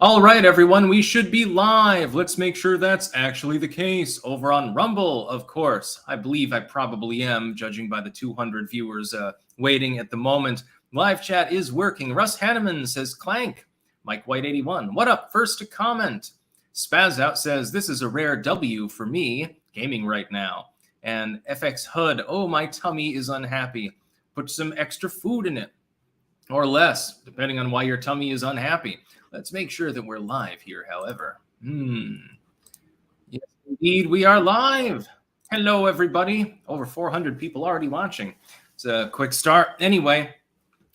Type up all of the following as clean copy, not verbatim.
All right, everyone, we should be live. Let's make sure that's actually the case. Over on Rumble, of course. I believe I probably am, judging by the 200 viewers waiting at the moment. Live chat is working. Russ Hanneman says clank. Mike White 81. What up? First to comment. Spaz Out says this is a rare W for me gaming right now. And FX Hood. Oh, my tummy is unhappy. Put some extra food in it. Or less, depending on why your tummy is unhappy. Let's make sure that we're live here, however. Yes, indeed, we are live. Hello, everybody. Over 400 people already watching. It's a quick start. Anyway,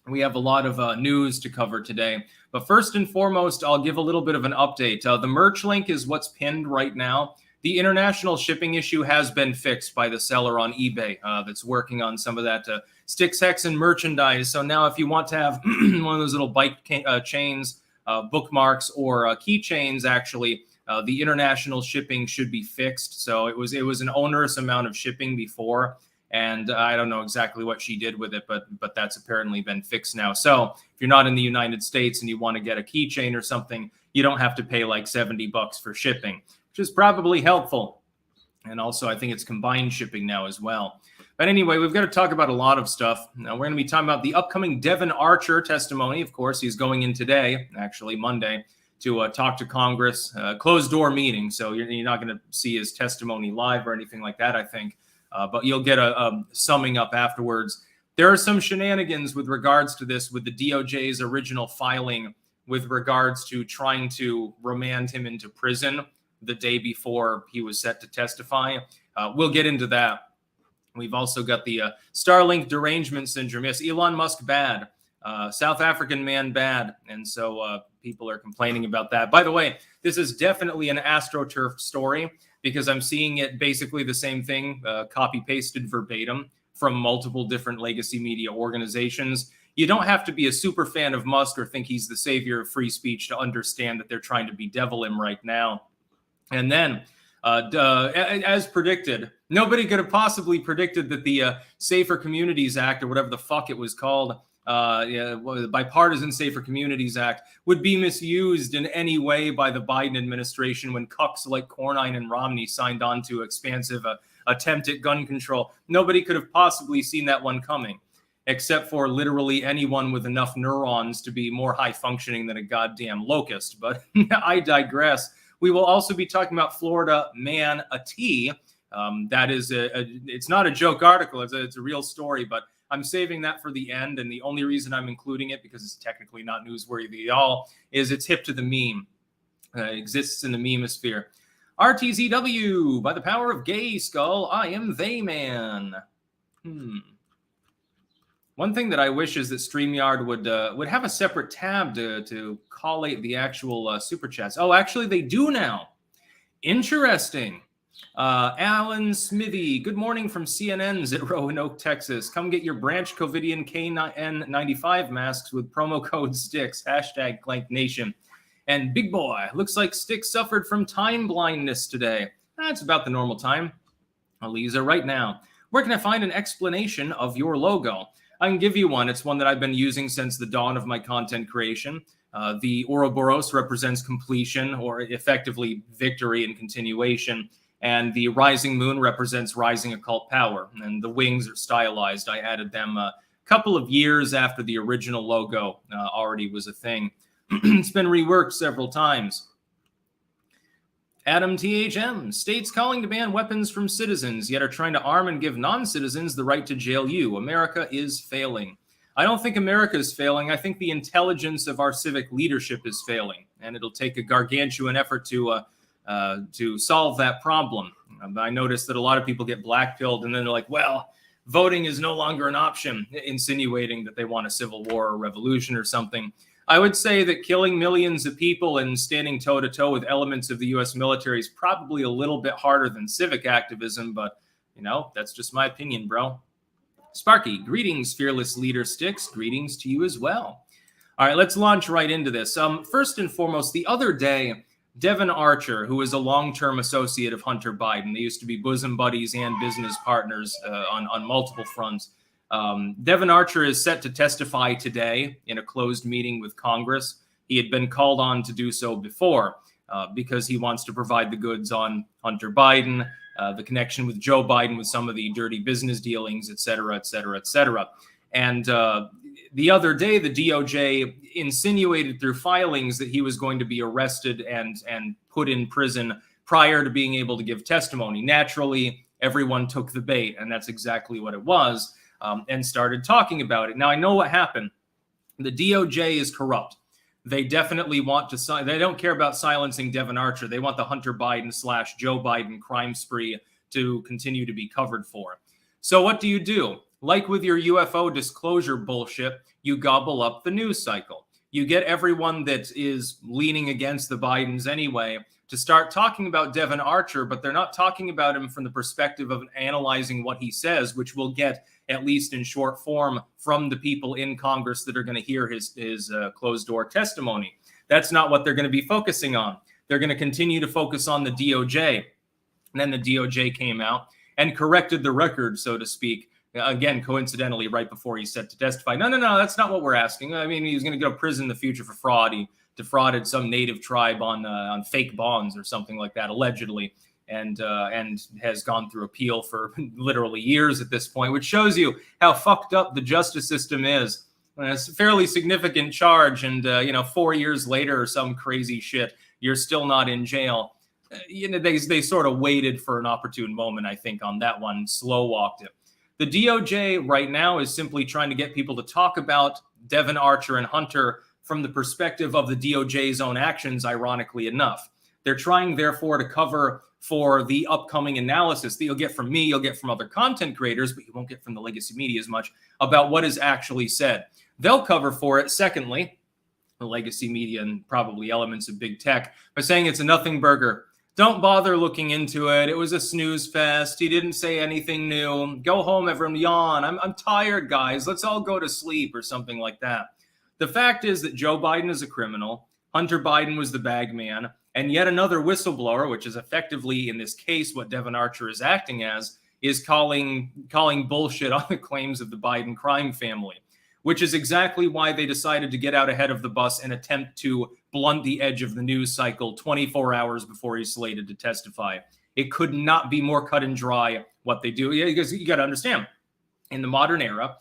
we have a lot of news to cover today. But first and foremost, I'll give a little bit of an update. The merch link is what's pinned right now. The international shipping issue has been fixed by the seller on eBay that's working on some of that sticks, hex, and merchandise. So now if you want to have one of those little bike chains, bookmarks, or keychains, actually, the international shipping should be fixed. So it was an onerous amount of shipping before, and I don't know exactly what she did with it, but that's apparently been fixed now. So if you're not in the United States and you want to get a keychain or something, you don't have to pay like $70 for shipping, which is probably helpful. And also, I think it's combined shipping now as well. But anyway, we've got to talk about a lot of stuff. Now, we're going to be talking about the upcoming Devon Archer testimony. Of course, he's going in today, actually Monday, to talk to Congress, closed-door meeting. So you're not going to see his testimony live or anything like that, I think. But you'll get a summing up afterwards. There are some shenanigans with regards to this with the DOJ's original filing with regards to trying to remand him into prison the day before he was set to testify. We'll get into that. We've also got the Starlink derangement syndrome. Yes, Elon Musk bad. South African man bad. And so people are complaining about that. By the way, this is definitely an AstroTurf story because I'm seeing it basically the same thing, copy-pasted verbatim from multiple different legacy media organizations. You don't have to be a super fan of Musk or think he's the savior of free speech to understand that they're trying to bedevil him right now. And then, as predicted, nobody could have possibly predicted that the Safer Communities Act, or whatever the fuck it was called, the Bipartisan Safer Communities Act, would be misused in any way by the Biden administration when cucks like Cornyn and Romney signed on to expansive attempt at gun control. Nobody could have possibly seen that one coming, except for literally anyone with enough neurons to be more high functioning than a goddamn locust. But I digress. We will also be talking about Florida Man a T. That is it's not a joke article. It's a real story, but I'm saving that for the end. And the only reason I'm including it, because it's technically not newsworthy at all, is it's hip to the meme. It exists in the memosphere. RTZW, by the power of Gay Skull, I am they man. One thing that I wish is that StreamYard would have a separate tab to collate the actual super chats. Oh, actually, they do now. Interesting. Alan Smithy, good morning from CNN's at Roanoke, Texas. Come get your Branch Covidian KN95 masks with promo code STIX, hashtag Clank Nation. And Big Boy, looks like Sticks suffered from time blindness today. That's about the normal time. Aliza, right now. Where can I find an explanation of your logo? I can give you one. It's one that I've been using since the dawn of my content creation. The Ouroboros represents completion, or effectively victory and continuation. And the rising moon represents rising occult power. And the wings are stylized. I added them a couple of years after the original logo already was a thing. It's been reworked several times. Adam THM, states calling to ban weapons from citizens, yet are trying to arm and give non-citizens the right to jail you. America is failing. I don't think America is failing. I think the intelligence of our civic leadership is failing, and it'll take a gargantuan effort to solve that problem. I noticed that a lot of people get blackpilled, and then they're like, well, voting is no longer an option, insinuating that they want a civil war or revolution or something. I would say that killing millions of people and standing toe-to-toe with elements of the U.S. military is probably a little bit harder than civic activism, but, you know, that's just my opinion, bro. Sparky, greetings, fearless leader Sticks. Greetings to you as well. All right, let's launch right into this. First and foremost, the other day, Devon Archer, who is a long-term associate of Hunter Biden, they used to be bosom buddies and business partners on multiple fronts. Devon Archer is set to testify today in a closed meeting with Congress. He had been called on to do so before because he wants to provide the goods on Hunter Biden, the connection with Joe Biden with some of the dirty business dealings, et cetera, et cetera, et cetera. And the other day, the DOJ insinuated through filings that he was going to be arrested and put in prison prior to being able to give testimony. Naturally, everyone took the bait, and that's exactly what it was, and started talking about it. Now, I know what happened. The DOJ is corrupt. They definitely want to, they don't care about silencing Devon Archer. They want the Hunter Biden / Joe Biden crime spree to continue to be covered for. So what do? Like with your UFO disclosure bullshit, you gobble up the news cycle. You get everyone that is leaning against the Bidens anyway to start talking about Devon Archer, but they're not talking about him from the perspective of analyzing what he says, which we'll get, at least in short form, from the people in Congress that are going to hear his closed-door testimony. That's not what they're going to be focusing on. They're going to continue to focus on the DOJ. And then the DOJ came out and corrected the record, so to speak, again, coincidentally, right before he's set to testify. No, that's not what we're asking. I mean, he's going to go to prison in the future for fraud. He defrauded some native tribe on fake bonds or something like that, allegedly, and has gone through appeal for literally years at this point, which shows you how fucked up the justice system is. It's a fairly significant charge, and 4 years later or some crazy shit, you're still not in jail. They sort of waited for an opportune moment, I think, on that one, slow walked it. The DOJ right now is simply trying to get people to talk about Devon Archer and Hunter from the perspective of the DOJ's own actions, ironically enough. They're trying, therefore, to cover for the upcoming analysis that you'll get from me, you'll get from other content creators, but you won't get from the legacy media as much, about what is actually said. They'll cover for it, secondly, the legacy media and probably elements of big tech, by saying it's a nothing burger. Don't bother looking into it. It was a snooze fest. He didn't say anything new. Go home, everyone. Yawn. I'm tired, guys. Let's all go to sleep or something like that. The fact is that Joe Biden is a criminal. Hunter Biden was the bag man. And yet another whistleblower, which is effectively, in this case, what Devon Archer is acting as, is calling bullshit on the claims of the Biden crime family, which is exactly why they decided to get out ahead of the bus and attempt to blunt the edge of the news cycle 24 hours before he's slated to testify. It could not be more cut and dry what they do. Because you got to understand, in the modern era,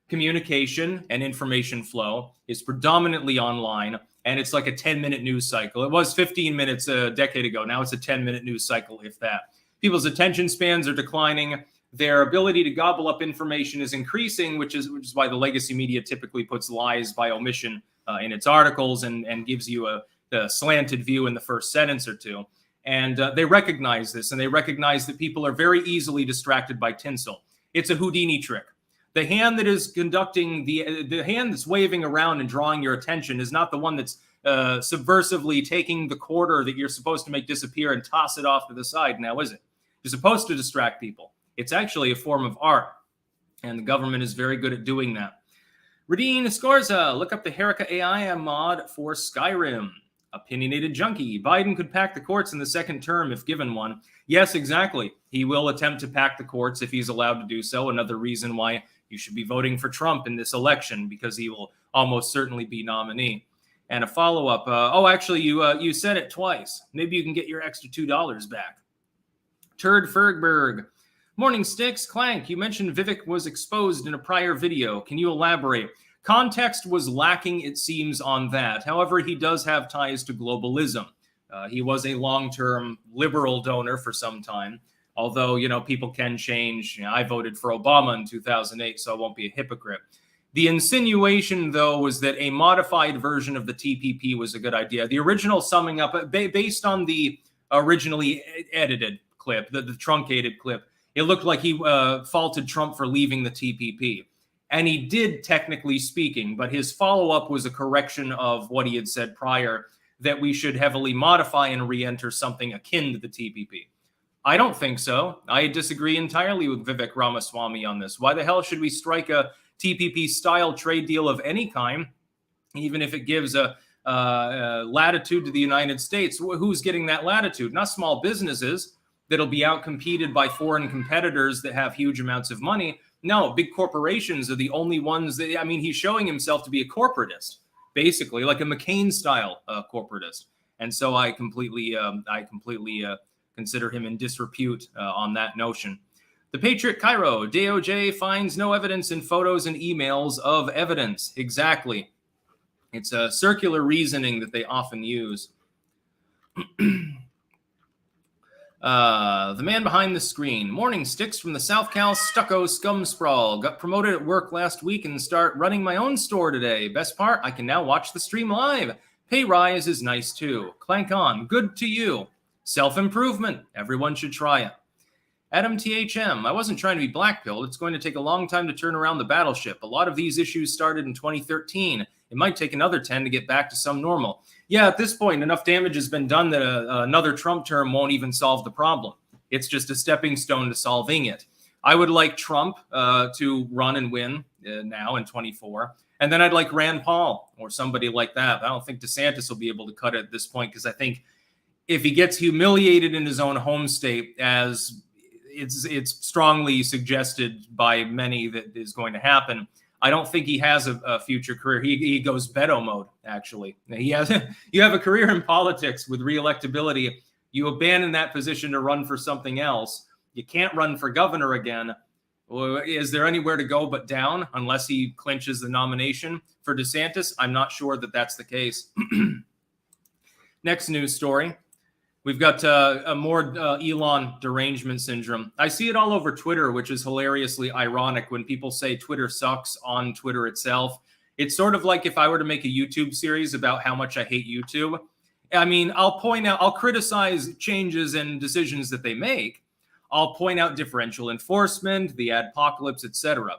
communication and information flow is predominantly online, and it's like a 10-minute news cycle. It was 15 minutes a decade ago. Now it's a 10-minute news cycle, if that. People's attention spans are declining. Their ability to gobble up information is increasing, which is why the legacy media typically puts lies by omission in its articles and gives you a slanted view in the first sentence or two. And they recognize this, and they recognize that people are very easily distracted by tinsel. It's a Houdini trick. The hand that is conducting the hand that's waving around and drawing your attention is not the one that's subversively taking the quarter that you're supposed to make disappear and toss it off to the side now, is it? You're supposed to distract people. It's actually a form of art, and the government is very good at doing that. Radine Scorza, look up the Herika AI mod for Skyrim. Opinionated junkie. Biden could pack the courts in the second term if given one. Yes, exactly. He will attempt to pack the courts if he's allowed to do so. Another reason why you should be voting for Trump in this election, because he will almost certainly be nominee. And a follow-up. Actually, you said it twice. Maybe you can get your extra $2 back. Turd Fergberg. Morning, Sticks. Clank, you mentioned Vivek was exposed in a prior video. Can you elaborate? Context was lacking, it seems, on that. However, he does have ties to globalism. He was a long-term liberal donor for some time, although, people can change. I voted for Obama in 2008, so I won't be a hypocrite. The insinuation, though, was that a modified version of the TPP was a good idea. The original summing up, based on the originally edited clip, the truncated clip, it looked like he faulted Trump for leaving the TPP. And he did, technically speaking, but his follow-up was a correction of what he had said prior, that we should heavily modify and re-enter something akin to the TPP. I don't think so. I disagree entirely with Vivek Ramaswamy on this. Why the hell should we strike a TPP-style trade deal of any kind, even if it gives a latitude to the United States? Who's getting that latitude? Not small businesses that'll be outcompeted by foreign competitors that have huge amounts of money. No, big corporations are the only ones that, he's showing himself to be a corporatist. basically like a McCain-style corporatist. And so I completely consider him in disrepute on that notion. The Patriot Cairo, DOJ finds no evidence in photos and emails of evidence. Exactly. It's a circular reasoning that they often use. The man behind the screen. Morning, Sticks from the South Cal Stucco Scum Sprawl. Got promoted at work last week and start running my own store today. Best part, I can now watch the stream live. Pay rise is nice too. Clank on. Good to you. Self-improvement. Everyone should try it. Adam THM. I wasn't trying to be blackpilled. It's going to take a long time to turn around the battleship. A lot of these issues started in 2013. It might take another 10 to get back to some normal. Yeah, at this point, enough damage has been done that another Trump term won't even solve the problem. It's just a stepping stone to solving it. I would like Trump to run and win now in 24. And then I'd like Rand Paul or somebody like that. I don't think DeSantis will be able to cut it at this point, because I think if he gets humiliated in his own home state, as it's strongly suggested by many that is going to happen, I don't think he has a future career. He goes Beto mode, actually. You have a career in politics with reelectability. You abandon that position to run for something else. You can't run for governor again. Is there anywhere to go but down unless he clinches the nomination? For DeSantis, I'm not sure that that's the case. Next news story. We've got a more Elon derangement syndrome. I see it all over Twitter, which is hilariously ironic when people say Twitter sucks on Twitter itself. It's sort of like if I were to make a YouTube series about how much I hate YouTube. I mean, I'll criticize changes and decisions that they make. I'll point out differential enforcement, the adpocalypse, etc.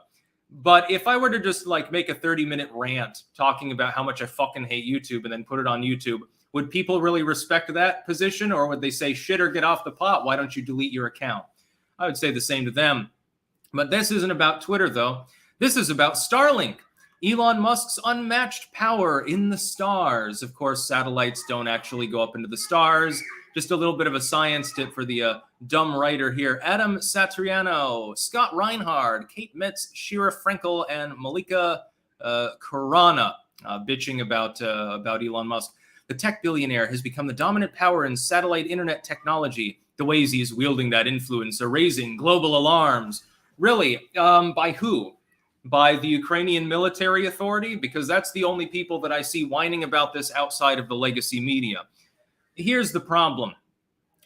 But if I were to just like make a 30-minute rant talking about how much I fucking hate YouTube and then put it on YouTube, would people really respect that position, or would they say, shit, or get off the pot? Why don't you delete your account? I would say the same to them. But this isn't about Twitter, though. This is about Starlink. Elon Musk's unmatched power in the stars. Of course, satellites don't actually go up into the stars. Just a little bit of a science tip for the dumb writer here. Adam Satriano, Scott Reinhard, Kate Metz, Shira Frankel, and Malika Khurana bitching about Elon Musk. The tech billionaire has become the dominant power in satellite internet technology. The ways he's wielding that influence are raising global alarms. Really? By who? By the Ukrainian military authority? Because that's the only people that I see whining about this outside of the legacy media. Here's the problem.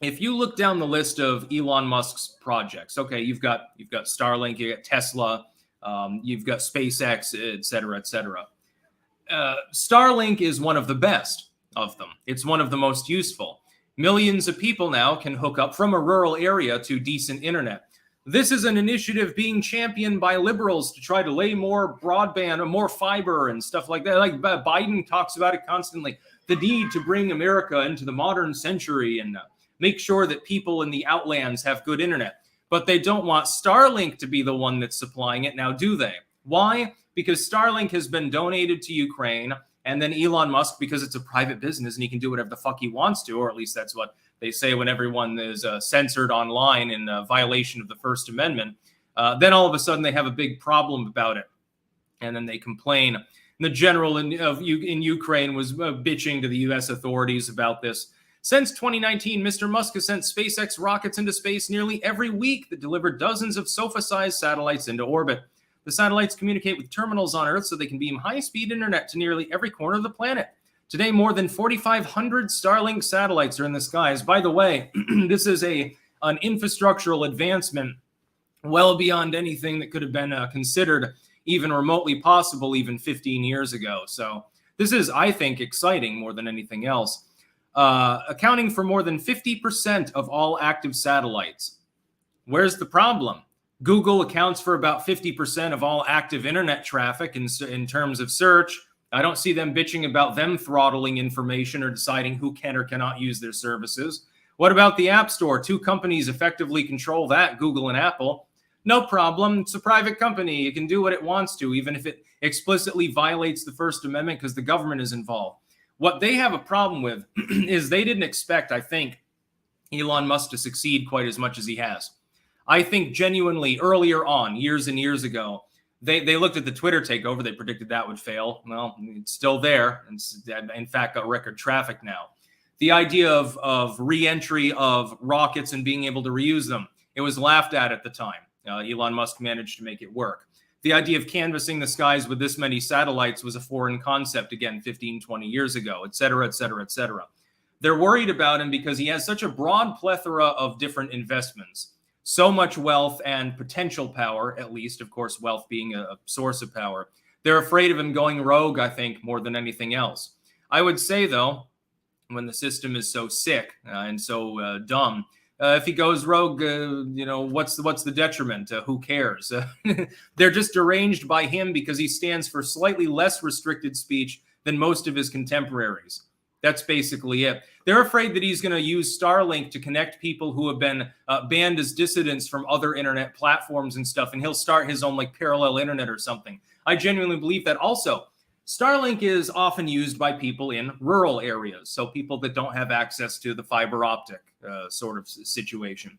If you look down the list of Elon Musk's projects, okay, you've got Starlink, you got Tesla, you've got SpaceX, et cetera, et cetera. Starlink is one of the best of them. It's one of the most useful. Millions of people now can hook up from a rural area to decent internet. This is an initiative being championed by liberals to try to lay more broadband or more fiber and stuff like that. Like Biden talks about it constantly. The need to bring America into the modern century and make sure that people in the outlands have good internet. But they don't want Starlink to be the one that's supplying it now, do they? Why? Because Starlink has been donated to Ukraine. And then Elon Musk, because it's a private business and he can do whatever the fuck he wants to, or at least that's what they say when everyone is censored online in violation of the First Amendment, then all of a sudden they have a big problem about it. And then they complain. And the general in Ukraine was bitching to the U.S. authorities about this. Since 2019, Mr. Musk has sent SpaceX rockets into space nearly every week that delivered dozens of sofa-sized satellites into orbit. The satellites communicate with terminals on Earth so they can beam high-speed internet to nearly every corner of the planet. Today, more than 4,500 Starlink satellites are in the skies. By the way, this is an infrastructural advancement well beyond anything that could have been considered even remotely possible even 15 years ago. So this is, I think, exciting more than anything else. Accounting for more than 50% of all active satellites. Where's the problem? Google accounts for about 50% of all active internet traffic in terms of search. I don't see them bitching about them throttling information or deciding who can or cannot use their services. What about the App Store? Two companies effectively control that, Google and Apple. No problem. It's a private company. It can do what it wants to, even if it explicitly violates the First Amendment because the government is involved. What they have a problem with is they didn't expect, I think, Elon Musk to succeed quite as much as he has. I think genuinely earlier on, years and years ago, They looked at the Twitter takeover. They predicted that would fail. Well, it's still there. It's, in fact, got record traffic now. The idea of re-entry of rockets and being able to reuse them, it was laughed at the time. Elon Musk managed to make it work. The idea of canvassing the skies with this many satellites was a foreign concept, again, 15, 20 years ago, et cetera, et cetera, et cetera. They're worried about him because he has such a broad plethora of different investments, so much wealth and potential power, at least, of course, wealth being a source of power. They're afraid of him going rogue, I think, more than anything else. I would say, though, when the system is so sick and so dumb, if he goes rogue, what's the detriment? Who cares? They're just deranged by him because he stands for slightly less restricted speech than most of his contemporaries. That's basically it. They're afraid that he's going to use Starlink to connect people who have been banned as dissidents from other internet platforms and stuff, and he'll start his own parallel internet or something. I genuinely believe that. Also, Starlink is often used by people in rural areas, so people that don't have access to the fiber optic sort of situation.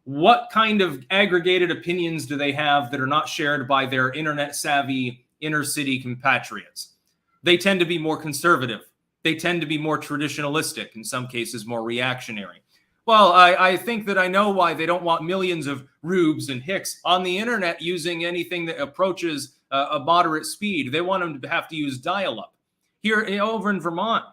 What kind of aggregated opinions do they have that are not shared by their internet-savvy inner-city compatriots? They tend to be more conservative. They tend to be more traditionalistic, in some cases more reactionary. Well, I think that I know why they don't want millions of rubes and hicks on the internet using anything that approaches a moderate speed. They want them to have to use dial-up. Here over in Vermont,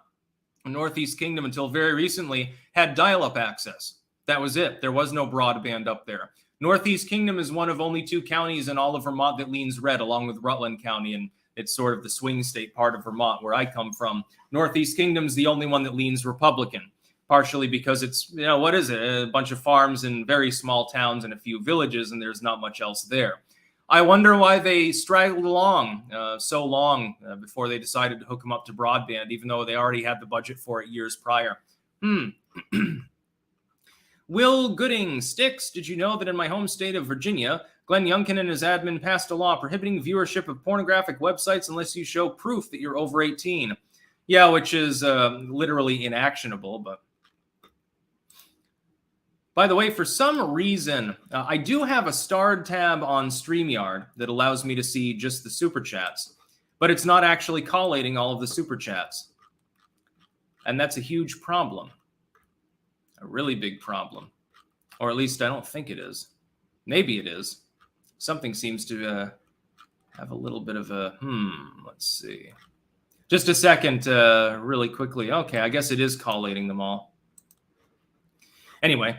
the Northeast Kingdom until very recently had dial-up access. That was it. There was no broadband up there. Northeast Kingdom is one of only 2 counties in all of Vermont that leans red, along with Rutland County, and it's sort of the swing state part of Vermont where I come from. Northeast Kingdom's the only one that leans Republican, partially because it's, what is it? A bunch of farms and very small towns and a few villages, and there's not much else there. I wonder why they straggled along so long before they decided to hook them up to broadband, even though they already had the budget for it years prior. Will Gooding, Sticks, did you know that in my home state of Virginia, Glenn Youngkin and his admin passed a law prohibiting viewership of pornographic websites unless you show proof that you're over 18? Yeah, which is literally inactionable. But by the way, for some reason, I do have a starred tab on StreamYard that allows me to see just the super chats, but it's not actually collating all of the super chats. And that's a huge problem. A really big problem. Or at least I don't think it is. Maybe it is. Something seems to have a little bit of a, let's see. Just a second, really quickly. Okay, I guess it is collating them all. Anyway,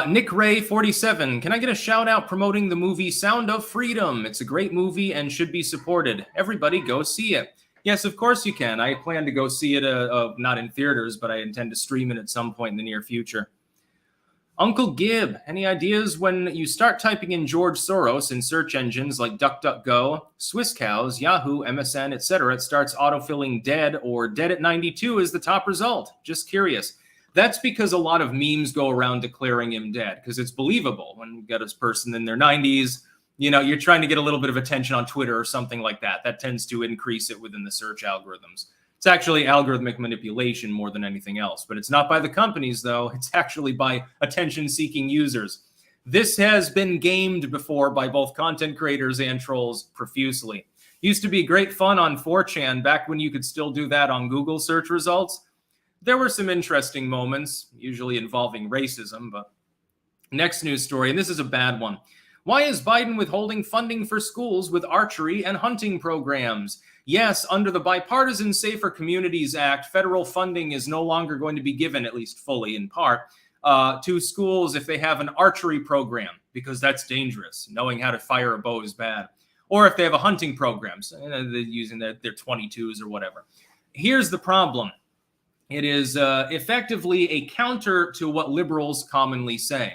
Nick Ray 47. Can I get a shout out promoting the movie Sound of Freedom? It's a great movie and should be supported. Everybody go see it. Yes, of course you can. I plan to go see it, not in theaters, but I intend to stream it at some point in the near future. Uncle Gib, any ideas when you start typing in George Soros in search engines like DuckDuckGo, Swiss Cows, Yahoo, MSN, etc., it starts autofilling dead or dead at 92 is the top result? Just curious. That's because a lot of memes go around declaring him dead because it's believable when you get a person in their 90s. You're trying to get a little bit of attention on Twitter or something like that. That tends to increase it within the search algorithms. It's actually algorithmic manipulation more than anything else, but it's not by the companies, though. It's actually by attention-seeking users. This has been gamed before by both content creators and trolls profusely. Used to be great fun on 4chan back when you could still do that on Google search results. There were some interesting moments, usually involving racism, but next news story, and this is a bad one. Why is Biden withholding funding for schools with archery and hunting programs? Yes, under the Bipartisan Safer Communities Act, federal funding is no longer going to be given, at least fully in part, to schools if they have an archery program, because that's dangerous. Knowing how to fire a bow is bad. Or if they have a hunting program, so, they're using their 22s or whatever. Here's the problem. It is effectively a counter to what liberals commonly say.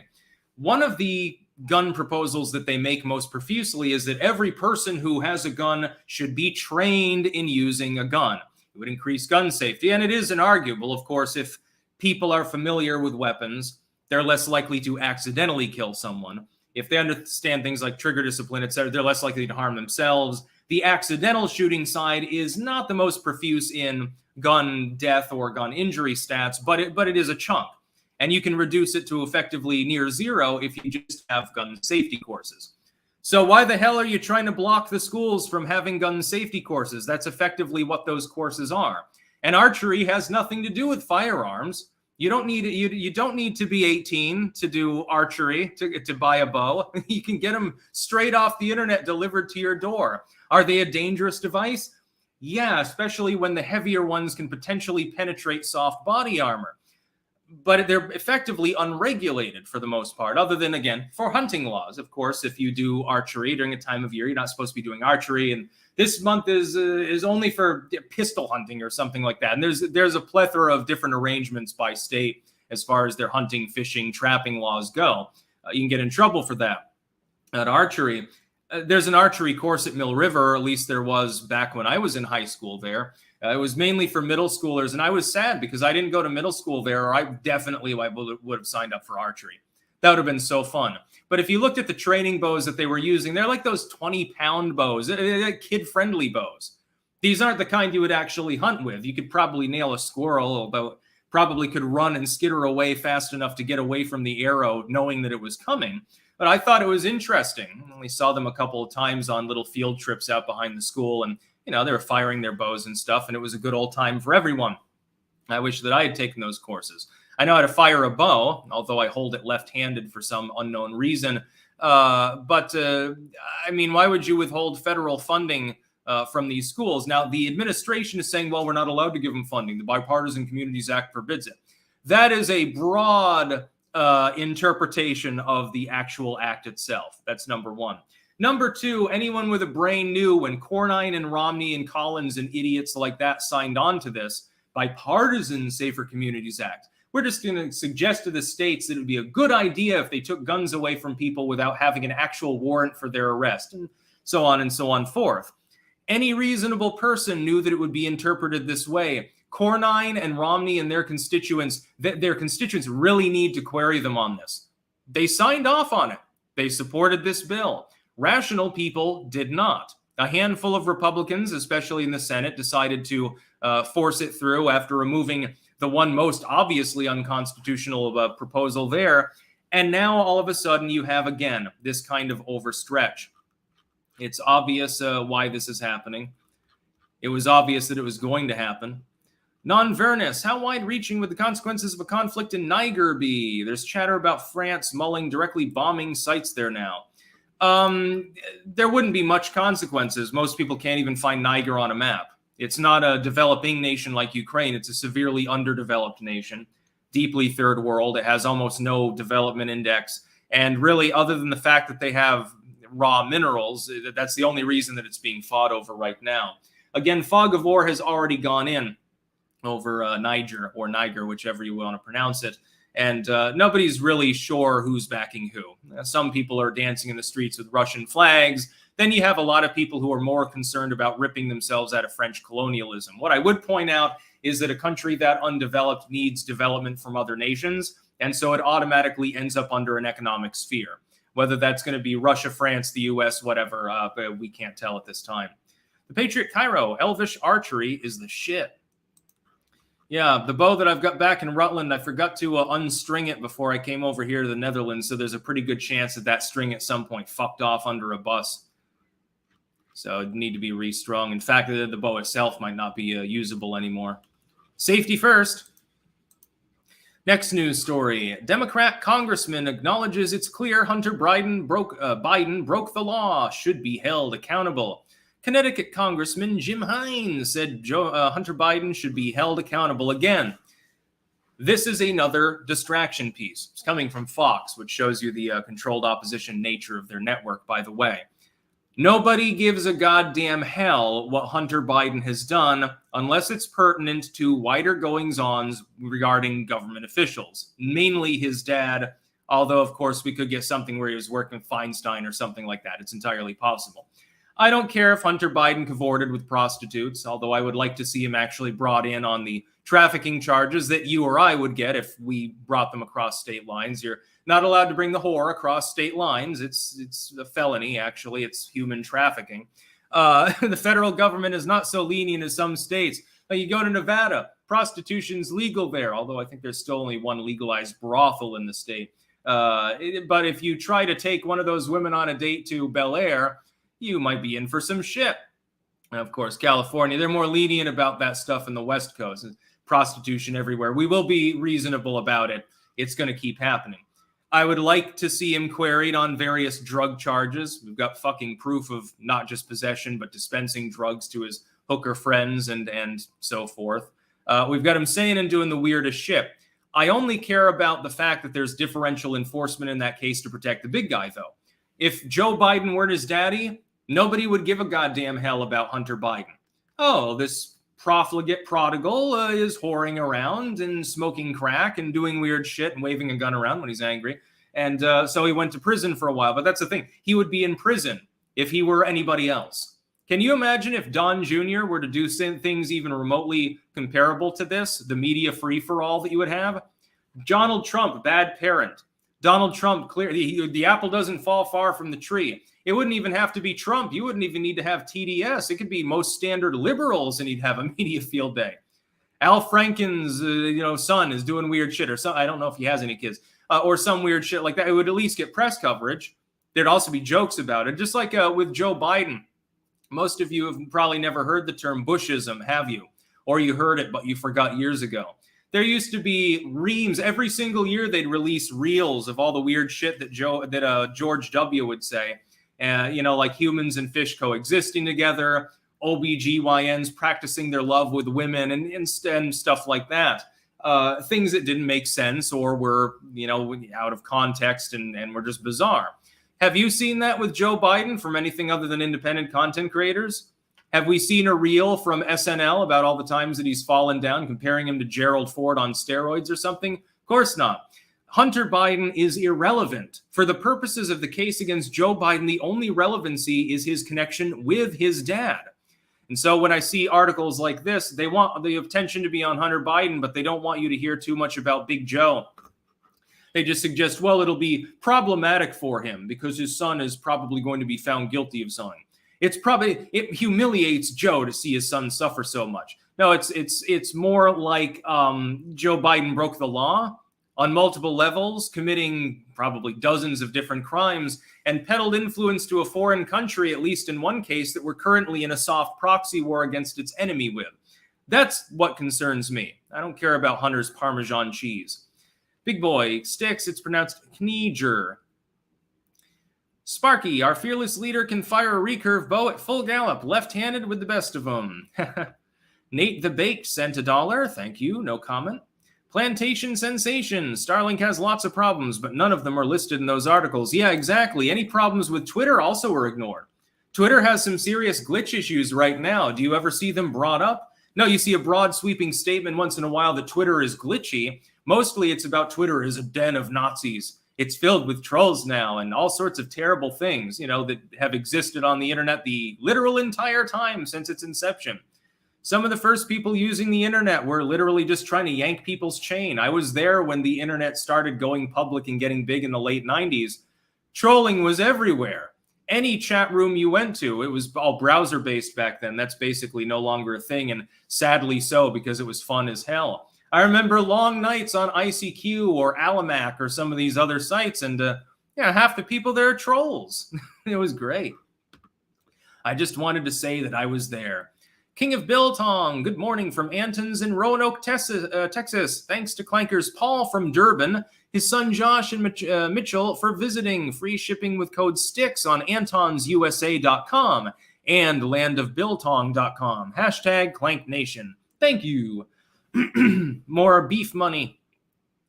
One of the gun proposals that they make most profusely is that every person who has a gun should be trained in using a gun. It would increase gun safety. And it is inarguable, of course, if people are familiar with weapons, they're less likely to accidentally kill someone. If they understand things like trigger discipline, etc., they're less likely to harm themselves. The accidental shooting side is not the most profuse in gun death or gun injury stats, but it is a chunk. And you can reduce it to effectively near zero if you just have gun safety courses. So why the hell are you trying to block the schools from having gun safety courses? That's effectively what those courses are. And archery has nothing to do with firearms. You don't need you don't need to be 18 to do archery, to buy a bow. You can get them straight off the internet delivered to your door. Are they a dangerous device? Yeah, especially when the heavier ones can potentially penetrate soft body armor. But they're effectively unregulated for the most part, other than, again, for hunting laws. Of course, if you do archery during a time of year, you're not supposed to be doing archery, and this month is only for pistol hunting or something like that. And there's a plethora of different arrangements by state as far as their hunting, fishing, trapping laws go. You can get in trouble for that. At archery, there's an archery course at Mill River, or at least there was back when I was in high school there. It was mainly for middle schoolers, and I was sad because I didn't go to middle school there, or I definitely would have signed up for archery. That would have been so fun. But if you looked at the training bows that they were using, they're like those 20-pound bows, kid-friendly bows. These aren't the kind you would actually hunt with. You could probably nail a squirrel, although probably could run and skitter away fast enough to get away from the arrow, knowing that it was coming. But I thought it was interesting. I only saw them a couple of times on little field trips out behind the school, and they were firing their bows and stuff, and it was a good old time for everyone. I wish that I had taken those courses. I know how to fire a bow, although I hold it left-handed for some unknown reason. But why would you withhold federal funding from these schools? Now, the administration is saying, well, we're not allowed to give them funding. The Bipartisan Communities Act forbids it. That is a broad interpretation of the actual act itself. That's number one. Number two, anyone with a brain knew when Cornyn and Romney and Collins and idiots like that signed on to this Bipartisan Safer Communities Act. We're just going to suggest to the states that it would be a good idea if they took guns away from people without having an actual warrant for their arrest, and so on forth. Any reasonable person knew that it would be interpreted this way. Cornyn and Romney and their constituents really need to query them on this. They signed off on it. They supported this bill. Rational people did not. A handful of Republicans, especially in the Senate, decided to force it through after removing the one most obviously unconstitutional proposal there. And now all of a sudden you have, again, this kind of overstretch. It's obvious why this is happening. It was obvious that it was going to happen. Non-Vernus, how wide-reaching would the consequences of a conflict in Niger be? There's chatter about France mulling directly bombing sites there now. There wouldn't be much consequences. Most people can't even find Niger on a map. It's not a developing nation like Ukraine. It's a severely underdeveloped nation, deeply third world. It has almost no development index. And really, other than the fact that they have raw minerals, that's the only reason that it's being fought over right now. Again, fog of war has already gone in over Niger, whichever you want to pronounce it. And nobody's really sure who's backing who. Some people are dancing in the streets with Russian flags. Then you have a lot of people who are more concerned about ripping themselves out of French colonialism. What I would point out is that a country that undeveloped needs development from other nations. And so it automatically ends up under an economic sphere. Whether that's going to be Russia, France, the US, whatever, we can't tell at this time. The Patriot Cairo, Elvish archery is the shit. Yeah, the bow that I've got back in Rutland, I forgot to unstring it before I came over here to the Netherlands, so there's a pretty good chance that that string at some point fucked off under a bus. So it'd need to be restrung. In fact, the bow itself might not be usable anymore. Safety first. Next news story. Democrat congressman acknowledges it's clear Hunter Biden broke the law, should be held accountable. Connecticut Congressman Jim Hines said Hunter Biden should be held accountable again. This is another distraction piece. It's coming from Fox, which shows you the controlled opposition nature of their network, by the way. Nobody gives a goddamn hell what Hunter Biden has done unless it's pertinent to wider goings-ons regarding government officials, mainly his dad, although, of course, we could get something where he was working with Feinstein or something like that. It's entirely possible. I don't care if Hunter Biden cavorted with prostitutes, although I would like to see him actually brought in on the trafficking charges that you or I would get if we brought them across state lines. You're not allowed to bring the whore across state lines. It's a felony, actually. It's human trafficking. The federal government is not so lenient as some states. You go to Nevada, prostitution's legal there, although I think there's still only one legalized brothel in the state. But if you try to take one of those women on a date to Bel Air, you might be in for some shit. And of course, California, they're more lenient about that stuff in the West Coast. Prostitution everywhere. We will be reasonable about it. It's going to keep happening. I would like to see him queried on various drug charges. We've got fucking proof of not just possession, but dispensing drugs to his hooker friends and so forth. We've got him saying and doing the weirdest shit. I only care about the fact that there's differential enforcement in that case to protect the big guy, though. If Joe Biden weren't his daddy, nobody would give a goddamn hell about Hunter Biden. Oh, this profligate prodigal is whoring around and smoking crack and doing weird shit and waving a gun around when he's angry. And so he went to prison for a while. But that's the thing. He would be in prison if he were anybody else. Can you imagine if Don Jr. were to do things even remotely comparable to this, the media free-for-all that you would have? Donald Trump, bad parent. Donald Trump, clear. The apple doesn't fall far from the tree. It wouldn't even have to be Trump. You wouldn't even need to have TDS. It could be most standard liberals, and he'd have a media field day. Al Franken's, son is doing weird shit, or some. I don't know if he has any kids, or some weird shit like that. It would at least get press coverage. There'd also be jokes about it, just like with Joe Biden. Most of you have probably never heard the term Bushism, have you? Or you heard it, but you forgot years ago. There used to be reams. Every single year, they'd release reels of all the weird shit that George W. would say. Like humans and fish coexisting together, OBGYNs practicing their love with women and stuff like that. Things that didn't make sense or were, out of context and were just bizarre. Have you seen that with Joe Biden from anything other than independent content creators? Have we seen a reel from SNL about all the times that he's fallen down, comparing him to Gerald Ford on steroids or something? Of course not. Hunter Biden is irrelevant. For the purposes of the case against Joe Biden, the only relevancy is his connection with his dad. And so when I see articles like this, they want the attention to be on Hunter Biden, but they don't want you to hear too much about Big Joe. They just suggest, well, it'll be problematic for him because his son is probably going to be found guilty of something. It humiliates Joe to see his son suffer so much. No, it's more like Joe Biden broke the law on multiple levels, committing probably dozens of different crimes, and peddled influence to a foreign country, at least in one case, that we're currently in a soft proxy war against its enemy with. That's what concerns me. I don't care about Hunter's Parmesan cheese. Big boy, Sticks, it's pronounced Knieger. Sparky, our fearless leader can fire a recurve bow at full gallop, left-handed with the best of them. Nate the Baked sent $1. Thank you, no comment. Plantation sensation. Starlink has lots of problems, but none of them are listed in those articles. Yeah, exactly. Any problems with Twitter also are ignored. Twitter has some serious glitch issues right now. Do you ever see them brought up? No, you see a broad sweeping statement once in a while that Twitter is glitchy. Mostly it's about Twitter is a den of Nazis. It's filled with trolls now and all sorts of terrible things, that have existed on the internet the literal entire time since its inception. Some of the first people using the internet were literally just trying to yank people's chain. I was there when the internet started going public and getting big in the late 90s. Trolling was everywhere. Any chat room you went to, it was all browser-based back then. That's basically no longer a thing, and sadly so, because it was fun as hell. I remember long nights on ICQ or Alamac or some of these other sites, and half the people there are trolls. It was great. I just wanted to say that I was there. King of Biltong, good morning from Antons in Roanoke, Texas. Thanks to Clankers Paul from Durban, his son Josh and Mitchell for visiting. Free shipping with code STICKS on AntonsUSA.com and landofbiltong.com. Hashtag Clank Nation. Thank you. More beef money.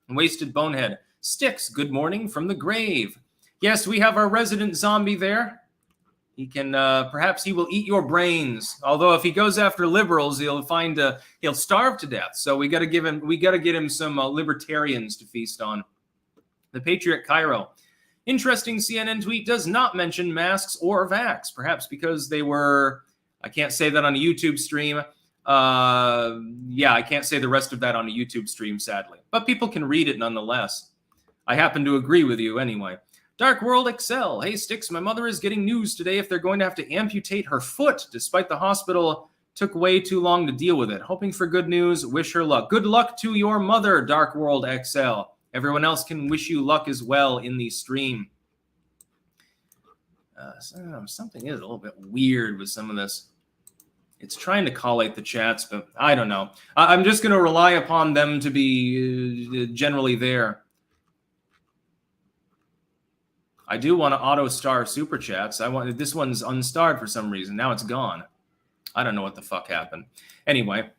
Wasted bonehead. Sticks, good morning from the grave. Yes, we have our resident zombie there. He can, perhaps he will eat your brains. Although if he goes after liberals, he'll starve to death. So we got to get him some libertarians to feast on. The Patriot Cairo. Interesting CNN tweet does not mention masks or vax, perhaps because they were, I can't say that on a YouTube stream. I can't say the rest of that on a YouTube stream, sadly. But people can read it nonetheless. I happen to agree with you anyway. Dark World Excel. Hey, Sticks, my mother is getting news today if they're going to have to amputate her foot, despite the hospital took way too long to deal with it. Hoping for good news. Wish her luck. Good luck to your mother, Dark World XL. Everyone else can wish you luck as well in the stream. Something is a little bit weird with some of this. It's trying to collate the chats, but I don't know. I'm just going to rely upon them to be generally there. I do want to auto-star Super Chats. This one's unstarred for some reason. Now it's gone. I don't know what the fuck happened. Anyway,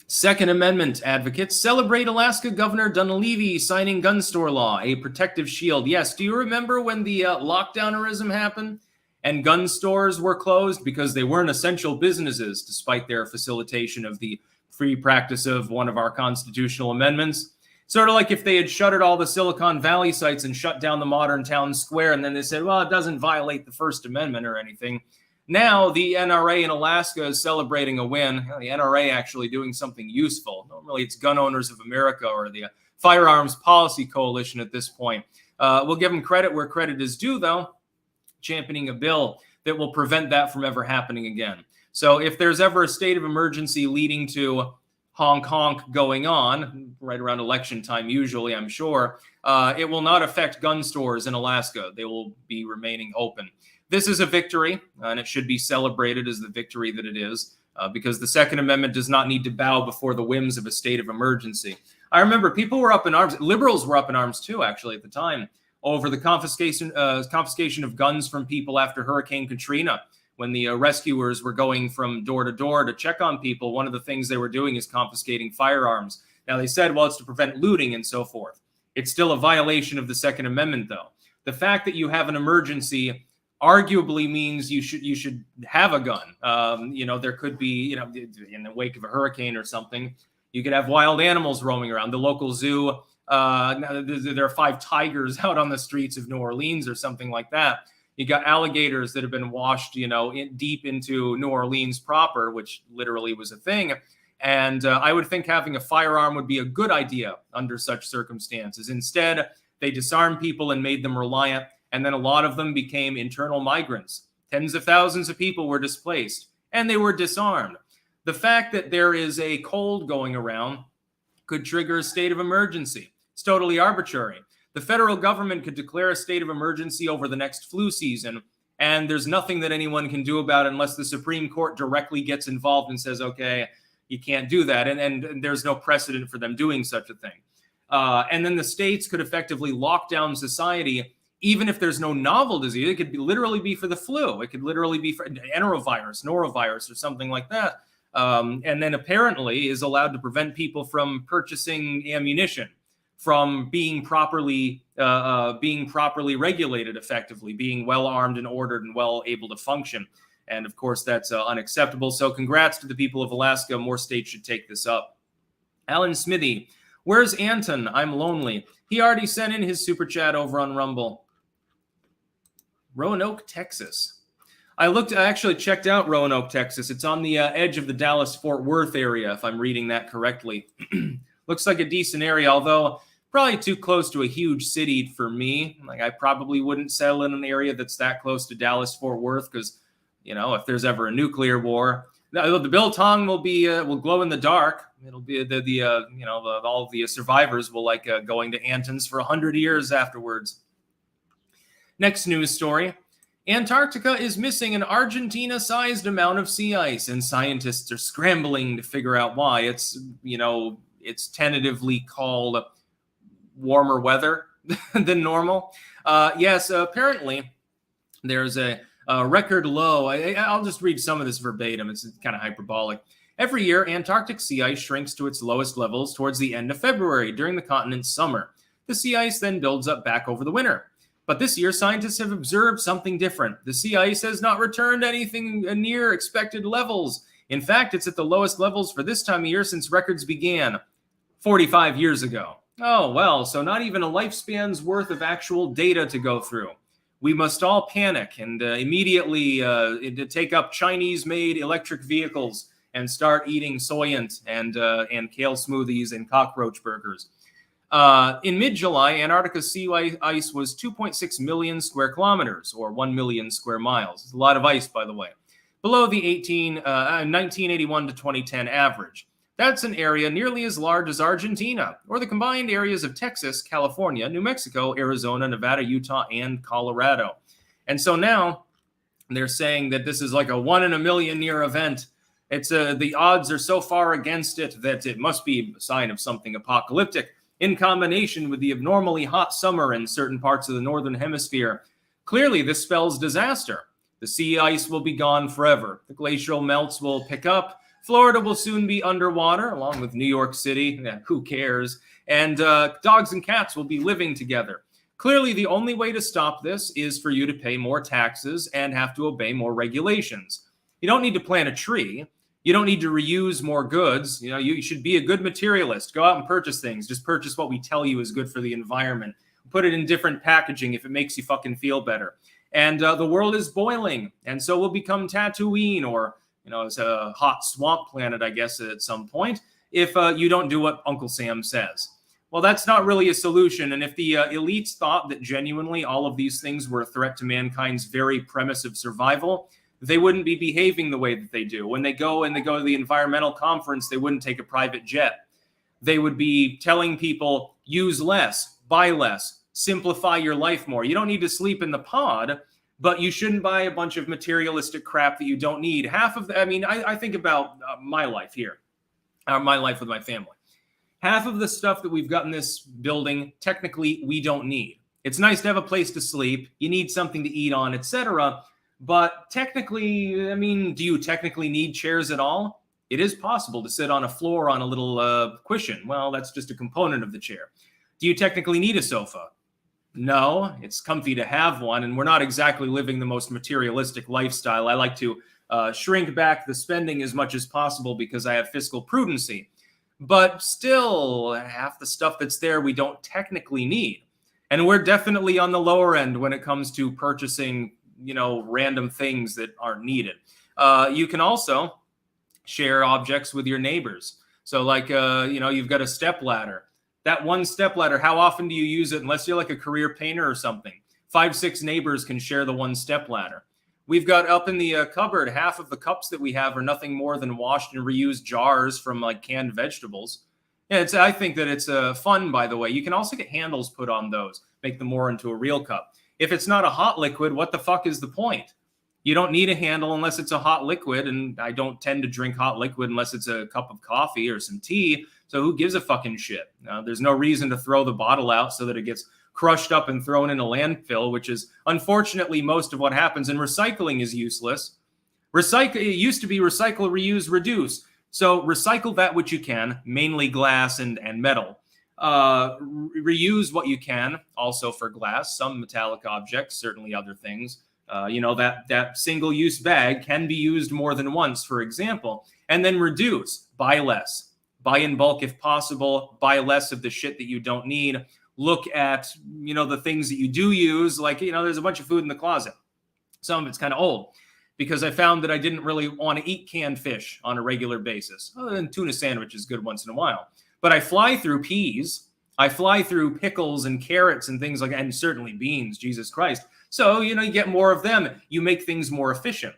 Second Amendment advocates celebrate Alaska Governor Dunleavy signing gun store law, a protective shield. Yes, do you remember when the lockdownerism happened and gun stores were closed because they weren't essential businesses, despite their facilitation of the free practice of one of our constitutional amendments? Sort of like if they had shuttered all the Silicon Valley sites and shut down the modern town square, and then they said, well, it doesn't violate the First Amendment or anything. Now the NRA in Alaska is celebrating a win. The NRA actually doing something useful. Normally it's Gun Owners of America or the Firearms Policy Coalition at this point. We'll give them credit where credit is due, though, championing a bill that will prevent that from ever happening again. So if there's ever a state of emergency leading to honk honk going on, right around election time usually, I'm sure, it will not affect gun stores in Alaska. They will be remaining open. This is a victory, and it should be celebrated as the victory that it is, because the Second Amendment does not need to bow before the whims of a state of emergency. I remember people were up in arms. Liberals were up in arms, too, actually, at the time, over the confiscation of guns from people after Hurricane Katrina. When the rescuers were going from door to door to check on people, one of the things they were doing is confiscating firearms. Now, they said, well, it's to prevent looting and so forth. It's still a violation of the Second Amendment, though. The fact that you have an emergency arguably means you should have a gun. There could be, in the wake of a hurricane or something, you could have wild animals roaming around. The local zoo, there are 5 tigers out on the streets of New Orleans or something like that. You got alligators that have been washed, deep into New Orleans proper, which literally was a thing. And I would think having a firearm would be a good idea under such circumstances. Instead, they disarmed people and made them reliant. And then a lot of them became internal migrants. Tens of thousands of people were displaced, and they were disarmed. The fact that there is a cold going around could trigger a state of emergency. It's totally arbitrary. The federal government could declare a state of emergency over the next flu season, and there's nothing that anyone can do about it unless the Supreme Court directly gets involved and says, okay, you can't do that. And there's no precedent for them doing such a thing. And then the states could effectively lock down society. Even if there's no novel disease, it could literally be for the flu. It could literally be for enterovirus, norovirus, or something like that. And then apparently is allowed to prevent people from purchasing ammunition, from being properly regulated effectively, being well armed and ordered and well able to function. And of course, that's unacceptable. So congrats to the people of Alaska. More states should take this up. Alan Smithy, where's Anton? I'm lonely. He already sent in his super chat over on Rumble. Roanoke, Texas. I actually checked out Roanoke, Texas. It's on the edge of the Dallas-Fort Worth area, if I'm reading that correctly. Looks like a decent area, although probably too close to a huge city for me. Like, I probably wouldn't settle in an area that's that close to Dallas-Fort Worth because, if there's ever a nuclear war, the biltong will glow in the dark. It'll be all the survivors will like going to Anton's for 100 years afterwards. Next news story. Antarctica is missing an Argentina-sized amount of sea ice, and scientists are scrambling to figure out why. It's tentatively called warmer weather than normal. Yes, apparently there's a record low. I'll just read some of this verbatim. It's kind of hyperbolic. Every year, Antarctic sea ice shrinks to its lowest levels towards the end of February during the continent's summer. The sea ice then builds up back over the winter. But this year, scientists have observed something different. The sea ice has not returned anything near expected levels. In fact, it's at the lowest levels for this time of year since records began 45 years ago. Oh, well, so not even a lifespan's worth of actual data to go through. We must all panic and immediately take up Chinese-made electric vehicles and start eating Soylent and kale smoothies and cockroach burgers. In mid-July, Antarctica's sea ice was 2.6 million square kilometers, or 1 million square miles. It's a lot of ice, by the way, below the 1981 to 2010 average. That's an area nearly as large as Argentina, or the combined areas of Texas, California, New Mexico, Arizona, Nevada, Utah, and Colorado. And so now they're saying that this is like a 1 in a million year event. It's the odds are so far against it that it must be a sign of something apocalyptic, in combination with the abnormally hot summer in certain parts of the northern hemisphere. Clearly, this spells disaster. The sea ice will be gone forever. The glacial melts will pick up. Florida will soon be underwater, along with New York City. Yeah, who cares? And dogs and cats will be living together. Clearly, the only way to stop this is for you to pay more taxes and have to obey more regulations. You don't need to plant a tree. You don't need to reuse more goods. You know, you should be a good materialist. Go out and purchase things. Just purchase what we tell you is good for the environment. Put it in different packaging if it makes you fucking feel better. And the world is boiling, and so will become Tatooine, or it's a hot swamp planet, I guess, at some point, if you don't do what Uncle Sam says. Well, that's not really a solution. And if the elites thought that genuinely all of these things were a threat to mankind's very premise of survival, they wouldn't be behaving the way that they do. When they go to the environmental conference, they wouldn't take a private jet. They would be telling people, use less, buy less, simplify your life more. You don't need to sleep in the pod, but you shouldn't buy a bunch of materialistic crap that you don't need. I think about my life here, my life with my family. Half of the stuff that we've got in this building, technically, we don't need. It's nice to have a place to sleep. You need something to eat on, etc. But technically, do you technically need chairs at all? It is possible to sit on a floor on a little cushion. Well, that's just a component of the chair. Do you technically need a sofa? No, it's comfy to have one, and we're not exactly living the most materialistic lifestyle. I like to shrink back the spending as much as possible because I have fiscal prudency. But still, half the stuff that's there we don't technically need. And we're definitely on the lower end when it comes to purchasing, random things that aren't needed. You can also share objects with your neighbors. So like, you've got a step ladder. That one step ladder, how often do you use it? Unless you're like a career painter or something. 5-6 neighbors can share the one step ladder. We've got up in the cupboard, half of the cups that we have are nothing more than washed and reused jars from like canned vegetables. Yeah, I think that it's fun, by the way. You can also get handles put on those, make them more into a real cup. If it's not a hot liquid, what the fuck is the point? You don't need a handle unless it's a hot liquid, and I don't tend to drink hot liquid unless it's a cup of coffee or some tea. So who gives a fucking shit? There's no reason to throw the bottle out so that it gets crushed up and thrown in a landfill, which is unfortunately most of what happens. And recycling is useless. It used to be recycle, reuse, reduce. So recycle that which you can, mainly glass and metal. Reuse what you can, also for glass, some metallic objects, certainly other things. That single-use bag can be used more than once, for example. And then reduce, buy less. Buy in bulk if possible, buy less of the shit that you don't need. Look at, the things that you do use, like, there's a bunch of food in the closet. Some of it's kind of old because I found that I didn't really want to eat canned fish on a regular basis. Other than tuna sandwich is good once in a while. But I fly through peas. I fly through pickles and carrots and things like that, and certainly beans, Jesus Christ. So, you get more of them. You make things more efficient.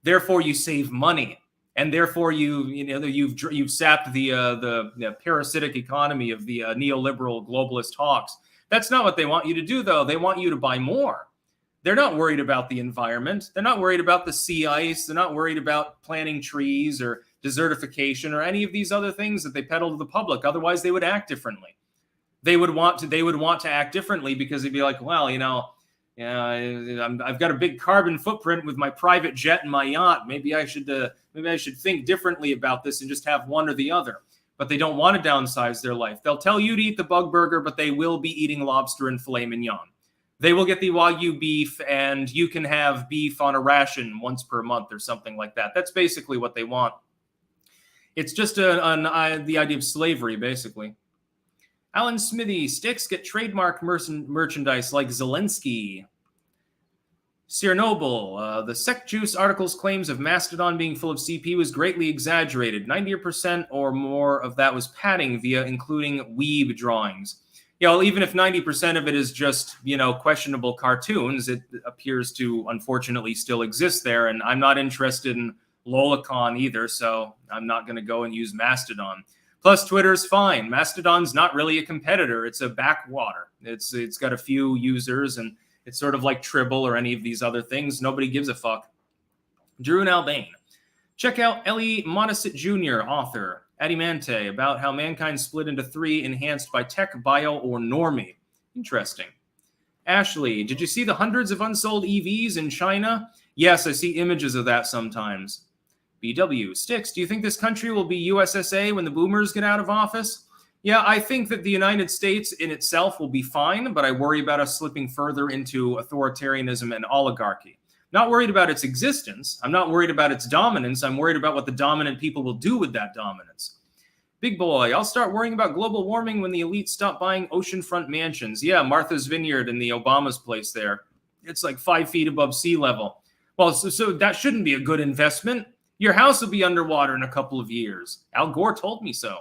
Therefore, you save money. And therefore, you've sapped the parasitic economy of the neoliberal globalist hawks. That's not what they want you to do, though. They want you to buy more. They're not worried about the environment. They're not worried about the sea ice. They're not worried about planting trees or desertification or any of these other things that they peddle to the public. Otherwise, they would act differently. They would want to act differently because they'd be like, well, I've got a big carbon footprint with my private jet and my yacht. Maybe I should think differently about this and just have one or the other. But they don't want to downsize their life. They'll tell you to eat the bug burger, but they will be eating lobster and filet mignon. They will get the Wagyu beef, and you can have beef on a ration once per month or something like that. That's basically what they want. It's just the idea of slavery, basically. Alan Smithy, sticks get trademark merchandise like Zelensky. Chernobyl, the Sec Juice article's claims of Mastodon being full of CP was greatly exaggerated. 90% or more of that was padding via including weeb drawings. Even if 90% of it is just, questionable cartoons, it appears to unfortunately still exist there. And I'm not interested in Lolicon either, so I'm not going to go and use Mastodon. Plus, Twitter's fine. Mastodon's not really a competitor. It's a backwater. It's got a few users, and it's sort of like Tribble or any of these other things. Nobody gives a fuck. Drew and Albane. Check out Ellie Modesett Jr., author, Adimante, about how mankind split into three, enhanced by tech, bio, or normie. Interesting. Ashley, did you see the hundreds of unsold EVs in China? Yes, I see images of that sometimes. BW, Sticks, do you think this country will be USSA when the boomers get out of office? Yeah, I think that the United States in itself will be fine, but I worry about us slipping further into authoritarianism and oligarchy. Not worried about its existence. I'm not worried about its dominance. I'm worried about what the dominant people will do with that dominance. Big boy, I'll start worrying about global warming when the elite stop buying oceanfront mansions. Yeah, Martha's Vineyard and the Obama's place there. It's like 5 feet above sea level. Well, so that shouldn't be a good investment. Your house will be underwater in a couple of years. Al Gore told me so.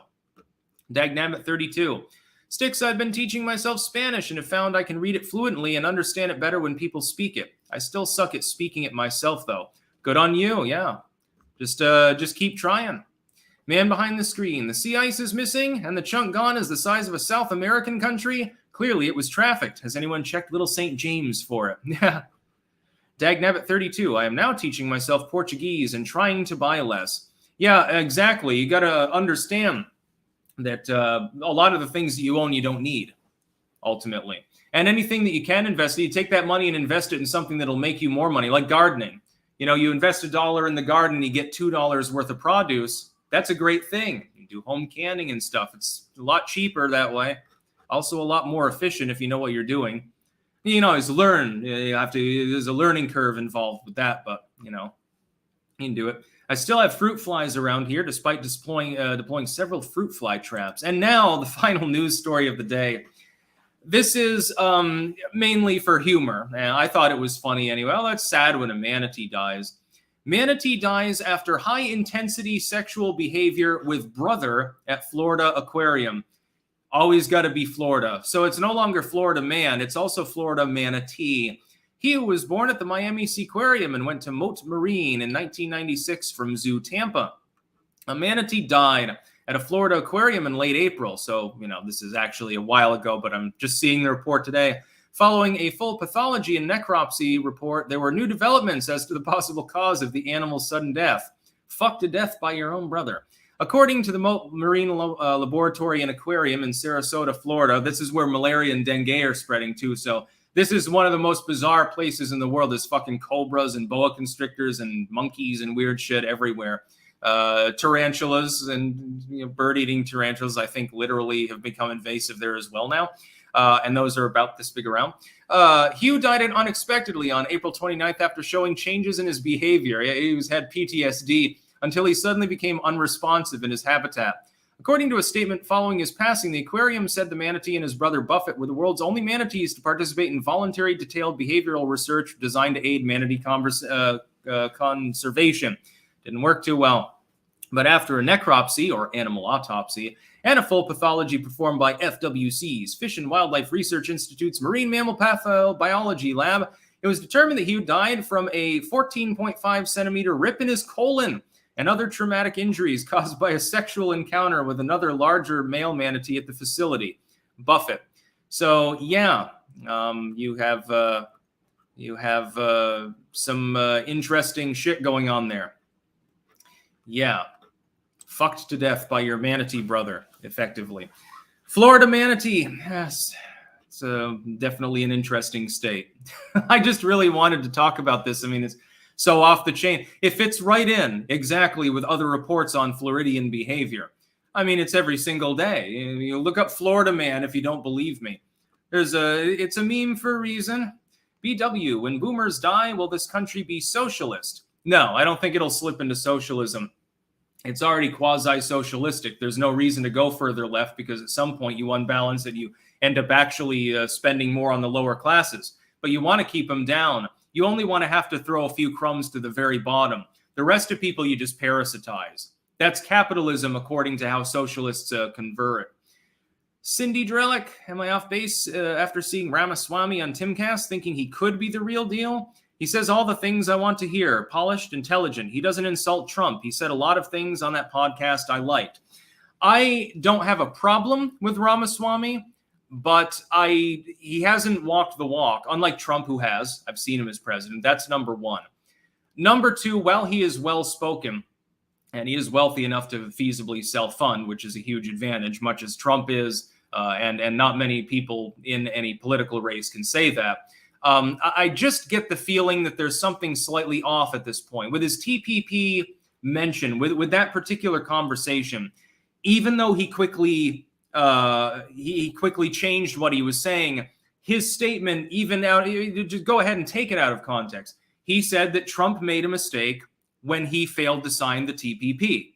Dagnabbit 32. Sticks, I've been teaching myself Spanish and have found I can read it fluently and understand it better when people speak it. I still suck at speaking it myself, though. Good on you, yeah. Just keep trying. Man behind the screen. The sea ice is missing, and the chunk gone is the size of a South American country. Clearly, it was trafficked. Has anyone checked Little St. James for it? Yeah. Dagnabbit 32. I am now teaching myself Portuguese and trying to buy less. Yeah, exactly. You got to understand that a lot of the things that you own, you don't need, ultimately. And anything that you can invest, you take that money and invest it in something that'll make you more money, like gardening. You know, you invest $1 in the garden, you get $2 worth of produce. That's a great thing. You do home canning and stuff. It's a lot cheaper that way. Also a lot more efficient if you know what you're doing. You know, it's learn. There's a learning curve involved with that, but, you know, you can do it. I still have fruit flies around here, despite deploying several fruit fly traps. And now the final news story of the day. This is mainly for humor. I thought it was funny anyway. Well, that's sad when a manatee dies. Manatee dies after high-intensity sexual behavior with brother at Florida aquarium. Always got to be Florida. So it's no longer Florida man. It's also Florida manatee. He was born at the Miami Seaquarium and went to Mote Marine in 1996 from Zoo Tampa. A manatee died at a Florida aquarium in late April. So, you know, this is actually a while ago, but I'm just seeing the report today. Following a full pathology and necropsy report, there were new developments as to the possible cause of the animal's sudden death. Fucked to death by your own brother. According to the Mote Marine Laboratory and Aquarium in Sarasota, Florida, this is where malaria and dengue are spreading too. So this is one of the most bizarre places in the world. There's fucking cobras and boa constrictors and monkeys and weird shit everywhere. Tarantulas and bird-eating tarantulas, I think, literally have become invasive there as well now. And those are about this big around. Hugh died unexpectedly on April 29th after showing changes in his behavior. He had PTSD until he suddenly became unresponsive in his habitat. According to a statement following his passing, the aquarium said the manatee and his brother Buffett were the world's only manatees to participate in voluntary detailed behavioral research designed to aid manatee conservation. Didn't work too well. But after a necropsy, or animal autopsy, and a full pathology performed by FWC's, Fish and Wildlife Research Institute's Marine Mammal Pathobiology Lab, it was determined that Hugh died from a 14.5 centimeter rip in his colon and other traumatic injuries caused by a sexual encounter with another larger male manatee at the facility, Buffett. So, yeah, you have some interesting shit going on there. Yeah. Fucked to death by your manatee brother, effectively. Florida manatee. Yes, it's definitely an interesting state. I just really wanted to talk about this. I mean, it's so off the chain. It fits right in exactly with other reports on Floridian behavior. I mean, it's every single day. You look up Florida man if you don't believe me. It's a meme for a reason. BW, when boomers die, will this country be socialist? No, I don't think it'll slip into socialism. It's already quasi-socialistic. There's no reason to go further left because at some point you unbalance and you end up actually spending more on the lower classes. But you want to keep them down. You only want to have to throw a few crumbs to the very bottom. The rest of people you just parasitize. That's capitalism according to how socialists convert it. Cindy Drellick, am I off base after seeing Ramaswamy on Timcast thinking he could be the real deal? He says all the things I want to hear, polished, intelligent. He doesn't insult Trump. He said a lot of things on that podcast I liked. I don't have a problem with Ramaswamy, but he hasn't walked the walk, unlike Trump, who has. I've seen him as president. That's number one. Number two, while he is well-spoken, and he is wealthy enough to feasibly self-fund, which is a huge advantage, much as Trump is, and not many people in any political race can say that. I just get the feeling that there's something slightly off at this point. With his TPP mention, with that particular conversation, even though he quickly changed what he was saying, his statement, just go ahead and take it out of context. He said that Trump made a mistake when he failed to sign the TPP.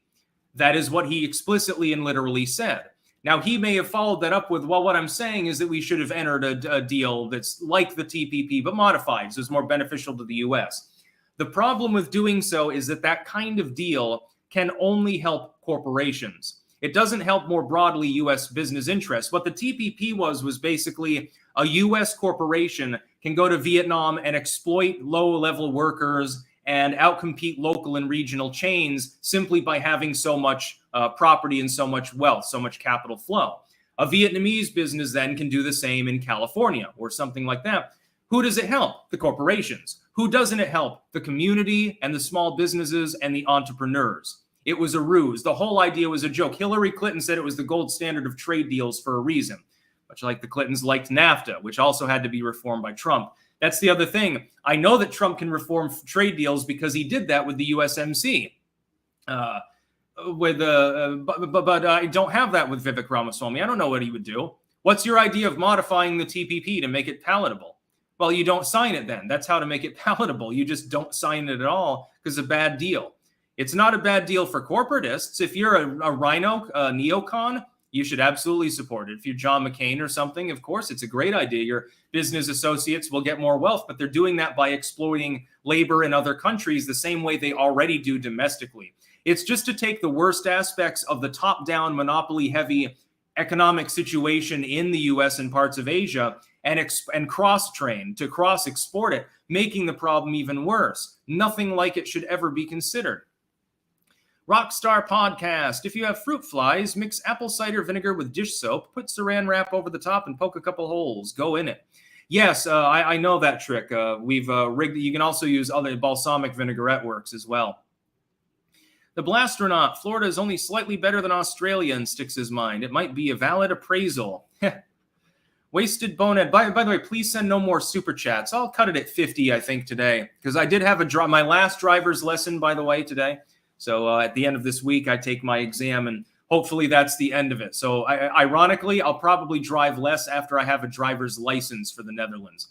That is what he explicitly and literally said. Now, he may have followed that up with, well, what I'm saying is that we should have entered a deal that's like the TPP, but modified, so it's more beneficial to the U.S. The problem with doing so is that kind of deal can only help corporations. It doesn't help more broadly U.S. business interests. What the TPP was basically a U.S. corporation can go to Vietnam and exploit low-level workers and outcompete local and regional chains simply by having so much property and so much wealth, so much capital flow. A Vietnamese business then can do the same in California or something like that. Who does it help? The corporations. Who doesn't it help? The community and the small businesses and the entrepreneurs. It was a ruse. The whole idea was a joke. Hillary Clinton said it was the gold standard of trade deals for a reason, much like the Clintons liked NAFTA, which also had to be reformed by Trump. That's the other thing. I know that Trump can reform trade deals because he did that with the USMC. But I don't have that with Vivek Ramaswamy. I don't know what he would do. What's your idea of modifying the TPP to make it palatable? Well, you don't sign it then. That's how to make it palatable. You just don't sign it at all because it's a bad deal. It's not a bad deal for corporatists. If you're a rhino, a neocon, you should absolutely support it. If you're John McCain or something, of course, it's a great idea. Your business associates will get more wealth, but they're doing that by exploiting labor in other countries the same way they already do domestically. It's just to take the worst aspects of the top-down, monopoly-heavy economic situation in the U.S. and parts of Asia and cross-train, to cross-export it, making the problem even worse. Nothing like it should ever be considered. Rockstar Podcast. If you have fruit flies, mix apple cider vinegar with dish soap, put saran wrap over the top, and poke a couple holes. Go in it. Yes, I know that trick. We've rigged it. You can also use other balsamic vinaigrette works as well. The Blastronaut. Florida is only slightly better than Australia in Styx's mind. It might be a valid appraisal. Wasted Bonehead. By the way, please send no more super chats. I'll cut it at 50, I think, today. Because I did have my last driver's lesson, by the way, today. So at the end of this week, I take my exam, and hopefully that's the end of it. So ironically, I'll probably drive less after I have a driver's license for the Netherlands.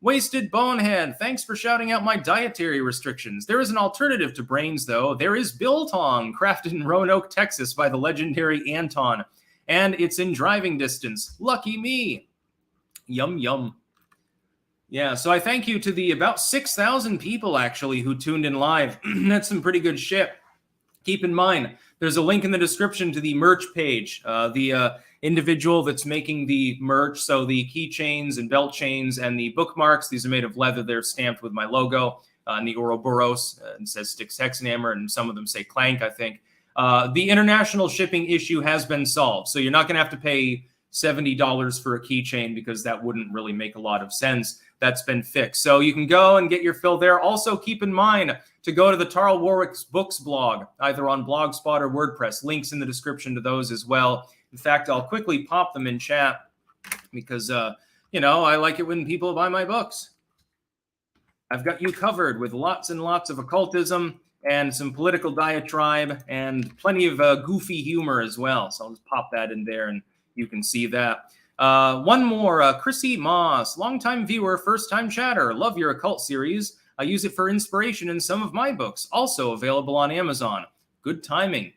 Wasted Bonehead, thanks for shouting out my dietary restrictions. There is an alternative to brains, though. There is Biltong, crafted in Roanoke, Texas by the legendary Anton. And it's in driving distance. Lucky me. Yum, yum. Yeah, so I thank you to the about 6,000 people, actually, who tuned in live. That's some pretty good shit. Keep in mind, there's a link in the description to the merch page. The individual that's making the merch, so the keychains and belt chains and the bookmarks, these are made of leather. They're stamped with my logo and the Ouroboros. It says Styx Hexenhammer, and some of them say Clank, I think. The international shipping issue has been solved, so you're not going to have to pay $70 for a keychain because that wouldn't really make a lot of sense. That's been fixed. So you can go and get your fill there. Also, keep in mind to go to the Tarl Warwick's Books blog, either on Blogspot or WordPress. Links in the description to those as well. In fact, I'll quickly pop them in chat because, I like it when people buy my books. I've got you covered with lots and lots of occultism and some political diatribe and plenty of goofy humor as well. So I'll just pop that in there and you can see that. One more, Chrissy Moss, longtime viewer, first-time chatter. Love your occult series. I use it for inspiration in some of my books, also available on Amazon. Good timing.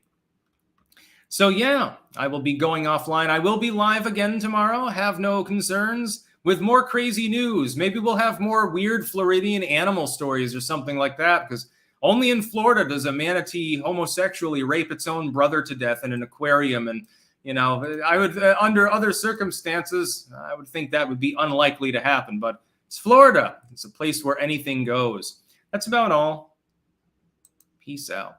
So yeah, I will be going offline. I will be live again tomorrow. Have no concerns. With more crazy news. Maybe we'll have more weird Floridian animal stories or something like that, because only in Florida does a manatee homosexually rape its own brother to death in an aquarium. And I would, under other circumstances, I would think that would be unlikely to happen. But It's Florida. It's a place where anything goes. That's about all. Peace out.